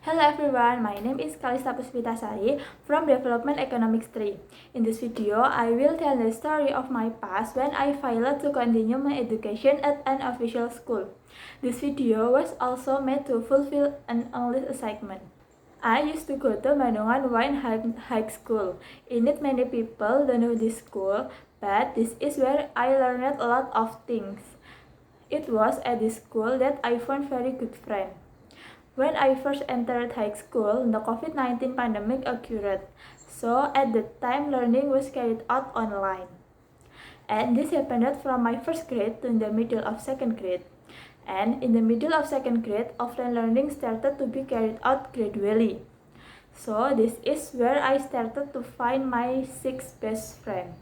Hello everyone, my name is Kalista Puspitasari from Development Economics 3. In this video, I will tell the story of my past when I failed to continue my education at an official school. This video was also made to fulfill an English assignment. I used to go to Bandungan Wine High School. In it, many people don't know this school, but this is where I learned a lot of things. It was at this school that I found very good friends. When I first entered high school, the COVID-19 pandemic occurred, so at that time learning was carried out online. And this happened from my first grade to the middle of second grade. And in the middle of second grade, offline learning started to be carried out gradually. So this is where I started to find my sixth best friend.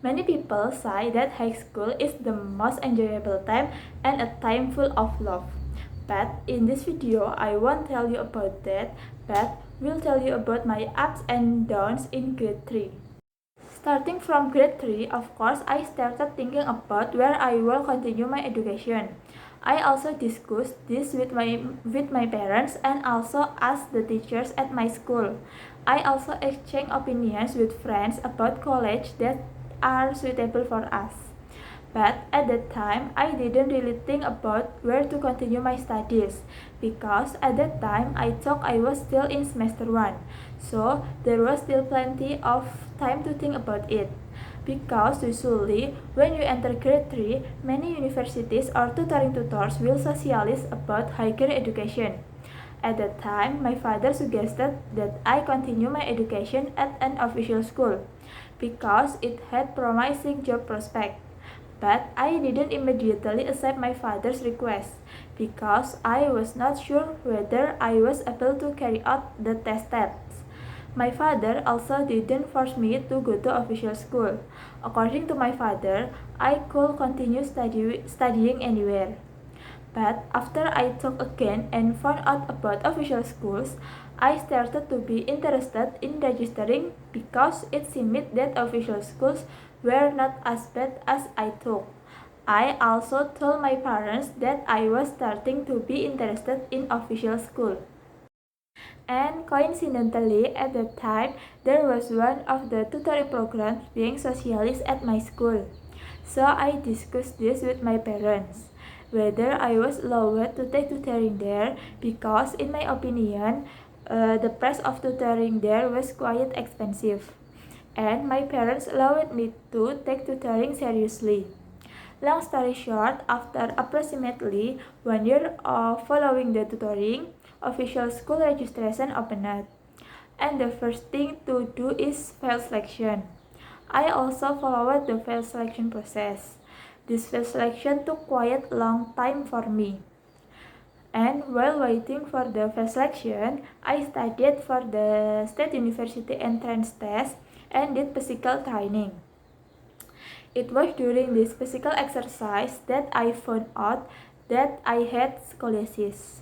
Many people say that high school is the most enjoyable time and a time full of love. But in this video, I won't tell you about that, but will tell you about my ups and downs in grade 3. Starting from grade 3, of course, I started thinking about where I will continue my education. I also discussed this with my parents and also asked the teachers at my school. I also exchanged opinions with friends about college that are suitable for us. But at that time, I didn't really think about where to continue my studies because at that time I thought I was still in semester 1, so there was still plenty of time to think about it. Because usually, when you enter grade 3, many universities or tutoring tutors will socialize about higher education. At that time, my father suggested that I continue my education at an official school because it had promising job prospects. But I didn't immediately accept my father's request because I was not sure whether I was able to carry out the tests. My father also didn't force me to go to official school. According to my father, I could continue studying anywhere. But after I talked again and found out about official schools, I started to be interested in registering because it seemed that official schools were not as bad as I thought. I also told my parents that I was starting to be interested in official school. And coincidentally, at that time, there was one of the tutoring programs being socialized at my school. So I discussed this with my parents, whether I was allowed to take tutoring there because in my opinion, the price of tutoring there was quite expensive. And my parents allowed me to take tutoring seriously. Long story short, after approximately 1 year of following the tutoring, official school registration opened. And the first thing to do is file selection. I also followed the file selection process. This file selection took quite a long time for me. And while waiting for the file selection, I studied for the State University entrance test and did physical training. It was during this physical exercise that I found out that I had scoliosis.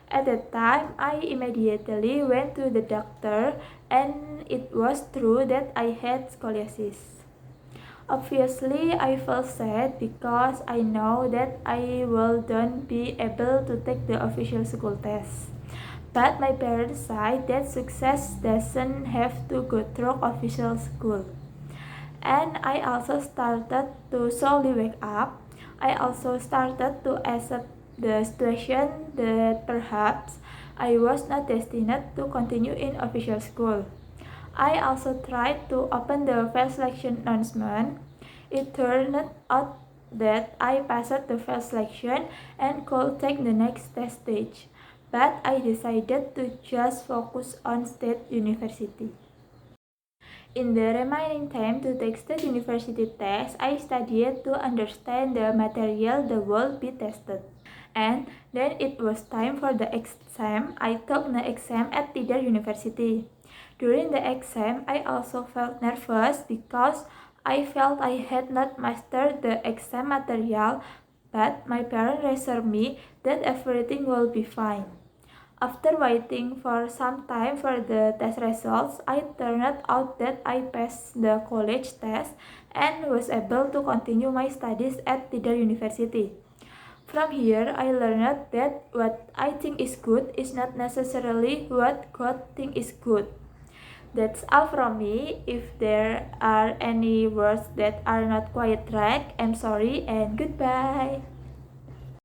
At that time, I immediately went to the doctor and it was true that I had scoliosis. Obviously, I felt sad because I know that I wouldn't be able to take the official school test. But my parents said that success doesn't have to go through official school. And I also started to slowly wake up. I also started to accept the situation that perhaps I was not destined to continue in official school. I also tried to open the file selection announcement. It turned out that I passed the file selection and could take the next test stage, but I decided to just focus on state university. In the remaining time to take state university test, I studied to understand the material that will be tested. And then it was time for the exam. I took the exam at Tidar University. During the exam, I also felt nervous because I felt I had not mastered the exam material, but my parents reassured me that everything will be fine. After waiting for some time for the test results, I turned out that I passed the college test and was able to continue my studies at Tidar University. From here, I learned that what I think is good is not necessarily what God thinks is good. That's all from me. If there are any words that are not quite right, I'm sorry and goodbye.